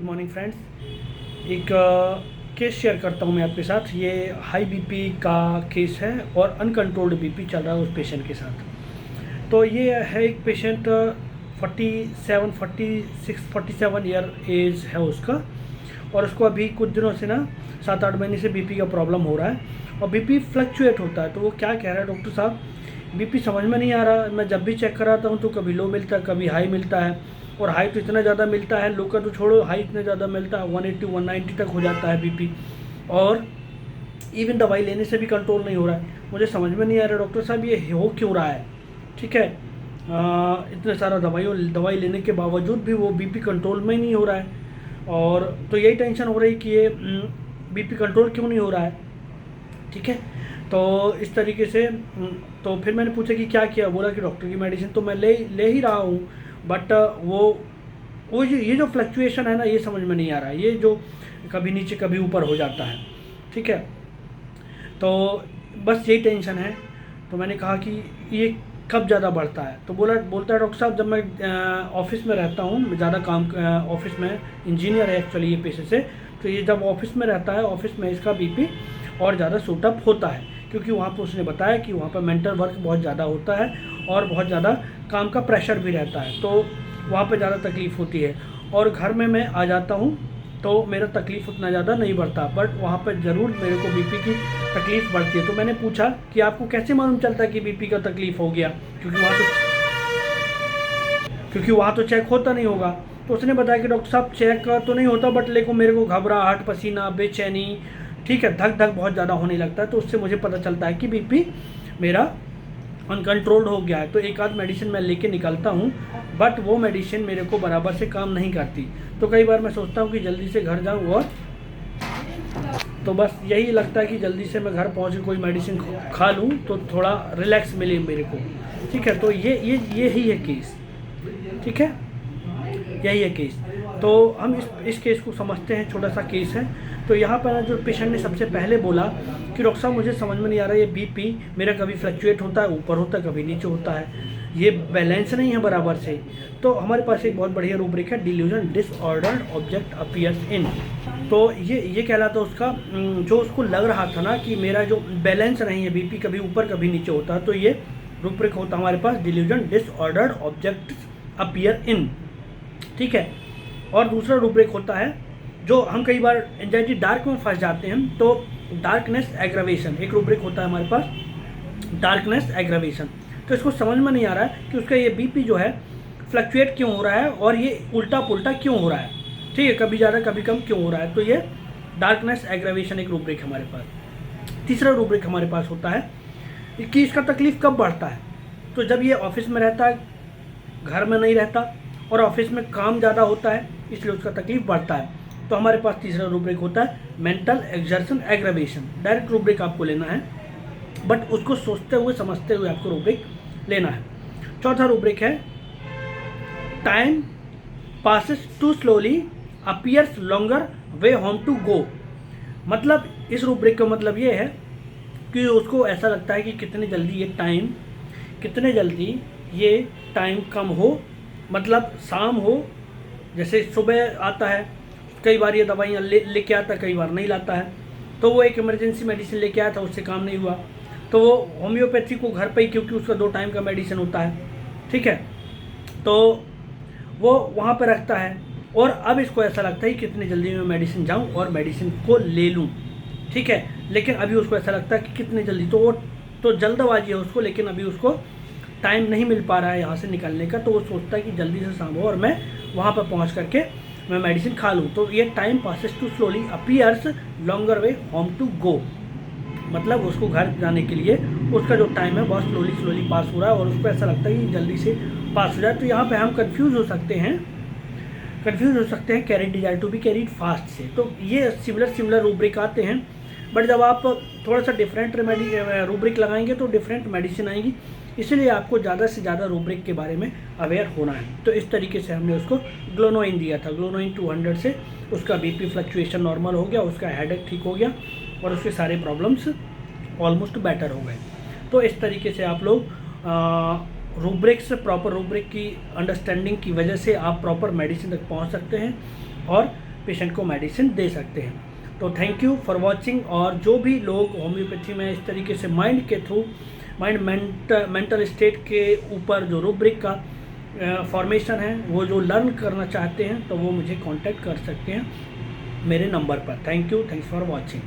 Morning friends. एक case share करता हूँ मैं आपके साथ। ये हाई बीपी का केस है और अनकंट्रोल्ड बीपी चल रहा है उस पेशेंट के साथ। तो ये है एक पेशेंट 47 ईयर एज है उसका, और उसको अभी कुछ दिनों से ना 7-8 महीने से बीपी का प्रॉब्लम हो रहा है और बीपी फ्लक्चुएट होता है। तो वो क्या कह रहा है, डॉक्टर साहब बीपी समझ में नहीं आ रहा, मैं जब भी चेक कराता हूँ तो कभी लो मिलता है कभी हाई मिलता है, और हाई तो इतना ज़्यादा मिलता है, लो का तो छोड़ो, हाई इतना ज़्यादा मिलता है 180-190 तक हो जाता है बीपी, और इवन दवाई लेने से भी कंट्रोल नहीं हो रहा है। मुझे समझ में नहीं आ रहा डॉक्टर साहब ये हो क्यों रहा है। ठीक है, इतने सारा दवाई लेने के बावजूद भी वो बीपी कंट्रोल में ही नहीं हो रहा है, और तो यही टेंशन हो रही कि ये बीपी कंट्रोल क्यों नहीं हो रहा है। ठीक है, तो इस तरीके से तो फिर मैंने पूछा कि क्या किया, बोला कि डॉक्टर की मेडिसिन तो मैं ले ही रहा हूँ, बट वो ये जो फ्लक्चुएशन है ना, ये समझ में नहीं आ रहा है, ये जो कभी नीचे कभी ऊपर हो जाता है। ठीक है, तो बस यही टेंशन है। तो मैंने कहा कि ये कब ज़्यादा बढ़ता है, तो बोलता है डॉक्टर साहब जब मैं ऑफिस में रहता हूँ, ज़्यादा काम ऑफिस में, इंजीनियर है एक्चुअली ये पेशे से, तो ये जब ऑफिस में रहता है, ऑफिस में इसका बीपी और ज़्यादा सूटअप होता है, क्योंकि वहाँ पर उसने बताया कि वहाँ पर मेंटल वर्क बहुत ज़्यादा होता है और बहुत ज़्यादा काम का प्रेशर भी रहता है, तो वहाँ पर ज़्यादा तकलीफ़ होती है। और घर में मैं आ जाता हूँ तो मेरा तकलीफ़ उतना ज़्यादा नहीं बढ़ता, बट वहाँ पर ज़रूर मेरे को बीपी की तकलीफ़ बढ़ती है। तो मैंने पूछा कि आपको कैसे मालूम चलता है कि बीपी का तकलीफ़ हो गया, क्योंकि वहाँ तो चेक होता नहीं होगा। तो उसने बताया कि डॉक्टर साहब चेक तो नहीं होता, बट लेकिन मेरे को घबराहट, पसीना, बेचैनी, ठीक है, धक धक बहुत ज़्यादा होने लगता है, तो उससे मुझे पता चलता है कि बीपी मेरा अनकंट्रोल्ड हो गया है। तो एक आध मेडिसिन मैं लेके निकलता हूँ, बट वो मेडिसिन मेरे को बराबर से काम नहीं करती। तो कई बार मैं सोचता हूँ कि जल्दी से घर जाऊँ, और तो बस यही लगता है कि जल्दी से मैं घर पहुँच के कोई मेडिसिन खा लूँ तो थोड़ा रिलैक्स मिले मेरे को। ठीक है, तो यही है केस। ठीक है, यही है केस। तो हम इस केस को समझते हैं, छोटा सा केस है। तो यहाँ पर जो पेशेंट ने सबसे पहले बोला कि डॉक्टर साहब मुझे समझ में नहीं आ रहा, ये बीपी मेरा कभी फ्लक्चुएट होता है, ऊपर होता है, कभी नीचे होता है, ये बैलेंस नहीं है बराबर से। तो हमारे पास एक बहुत बढ़िया रूब्रिक है, डिल्यूजन डिसऑर्डर्ड ऑब्जेक्ट अपीयर्स इन। तो ये कहलाता है उसका, जो उसको लग रहा था ना कि मेरा जो बैलेंस नहीं है, बीपी कभी ऊपर कभी नीचे होता है, तो ये रूब्रिक होता है हमारे पास, delusion disordered object appear in. ठीक है, और दूसरा रूब्रिक होता है जो हम कई बार एंजाइटी डार्क में फंस जाते हैं, तो डार्कनेस एग्रावेशन एक रूब्रिक होता है हमारे पास, डार्कनेस एग्रावेशन। तो इसको समझ में नहीं आ रहा है कि उसका ये बीपी जो है फ्लक्चुएट क्यों हो रहा है और ये उल्टा पुल्टा क्यों हो रहा है। ठीक है, कभी ज़्यादा कभी कम क्यों हो रहा है, तो ये डार्कनेस एग्रावेशन एक रूब्रिक हमारे पास। तीसरा रूब्रिक हमारे पास होता है कि इसका तकलीफ़ कब बढ़ता है, तो जब ये ऑफिस में रहता है, घर में नहीं रहता, और ऑफिस में काम ज़्यादा होता है, इसलिए उसका तकलीफ़ बढ़ता है। तो हमारे पास तीसरा रूब्रिक होता है mental exertion aggravation. Direct rubric आपको लेना है, बट उसको सोचते हुए समझते हुए आपको रूब्रिक लेना है। चौथा रूब्रिक है time passes too slowly appears longer way home to go. मतलब इस रूब्रिक का मतलब ये है कि उसको ऐसा लगता है कि कितने जल्दी ये टाइम कम हो, मतलब शाम हो, जैसे सुबह आता है, कई बार ये दवाइयाँ लेके आता है, कई बार नहीं लाता है। तो वो एक इमरजेंसी मेडिसिन लेके आया था, उससे काम नहीं हुआ, तो वो होम्योपैथी को घर पे ही, क्योंकि उसका 2 टाइम का मेडिसिन होता है, ठीक है, तो वो वहाँ पे रखता है, और अब इसको ऐसा लगता है कि कितनी जल्दी मैं मेडिसिन जाऊँ और मेडिसिन को ले लूँ। ठीक है, लेकिन अभी उसको ऐसा लगता है कि कितनी जल्दी, तो वो तो जल्दबाजी है उसको, लेकिन अभी उसको टाइम नहीं मिल पा रहा है यहाँ से निकलने का, तो वो सोचता है कि जल्दी से शाम हो और मैं वहाँ पर पहुँच करके मैं मेडिसिन खा लूँ। तो ये time passes too slowly appears longer way home to go, मतलब उसको घर जाने के लिए उसका जो टाइम है बहुत स्लोली पास हो रहा है, और उसको ऐसा लगता है कि जल्दी से पास हो जाए। तो यहाँ पे हम कंफ्यूज हो सकते हैं carried desire to be carried fast से। तो ये सिमिलर रूब्रिक आते हैं, बट जब आप थोड़ा सा डिफरेंट रूब्रिक लगाएंगे तो डिफरेंट मेडिसिन आएंगी, इसलिए आपको ज़्यादा से ज़्यादा रूब्रिक के बारे में अवेयर होना है। तो इस तरीके से हमने उसको ग्लोनोइन दिया था। ग्लोनोइन 200 से उसका बीपी फ्लक्चुएशन नॉर्मल हो गया, उसका हेडेक ठीक हो गया, और उसके सारे प्रॉब्लम्स ऑलमोस्ट बेटर हो गए। तो इस तरीके से आप लोग रूब्रिक्स, प्रॉपर रूब्रिक की अंडरस्टैंडिंग की वजह से आप प्रॉपर मेडिसिन तक पहुंच सकते हैं और पेशेंट को मेडिसिन दे सकते हैं। तो थैंक यू फॉर वॉचिंग। और जो भी लोग होम्योपैथी में इस तरीके से माइंड के थ्रू मेंटल स्टेट के ऊपर जो रूब्रिक का फॉर्मेशन है वो जो लर्न करना चाहते हैं तो वो मुझे कांटेक्ट कर सकते हैं मेरे नंबर पर। Thank you, thanks for watching.